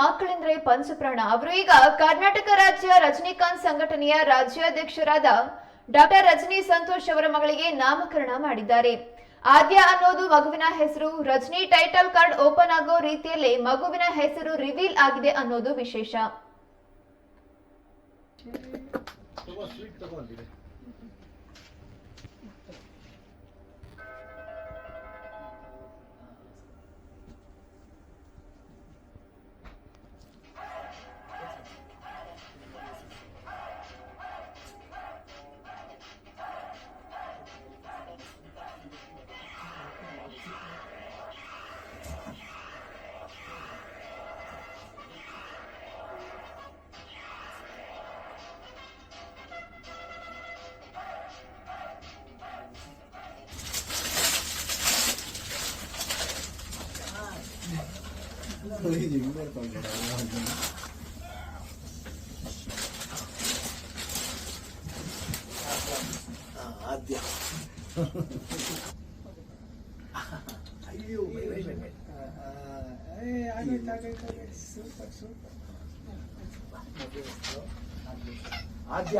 ಮಕ್ಕಳೆಂದರೆ ಪಂಚಪ್ರಾಣ. ಅವರು ಈಗ ಕರ್ನಾಟಕ ರಾಜ್ಯ ರಜನಿಕಾಂತ್ ಸಂಘಟನೆಯ ರಾಜ್ಯಾಧ್ಯಕ್ಷರಾದ ಡಾಕ್ಟರ್ ರಜನಿ ಸಂತೋಷ್ ಅವರ ಮಗಳಿಗೆ ನಾಮಕರಣ ಮಾಡಿದ್ದಾರೆ. ಆದ್ಯ ಅನ್ನೋದು ಮಗುವಿನ ಹೆಸರು. ರಜನಿ ಟೈಟಲ್ ಕಾರ್ಡ್ ಓಪನ್ ಆಗೋ ರೀತಿಯಲ್ಲೇ ಮಗುವಿನ ಹೆಸರು ರಿವೀಲ್ ಆಗಿದೆ ಅನ್ನೋದು ವಿಶೇಷ. ಆದ್ಯ ಅಯ್ಯೋ ಸೂಪರ್ ಸೂಪರ್ ಆದ್ಯ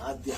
ಆದ್ಯ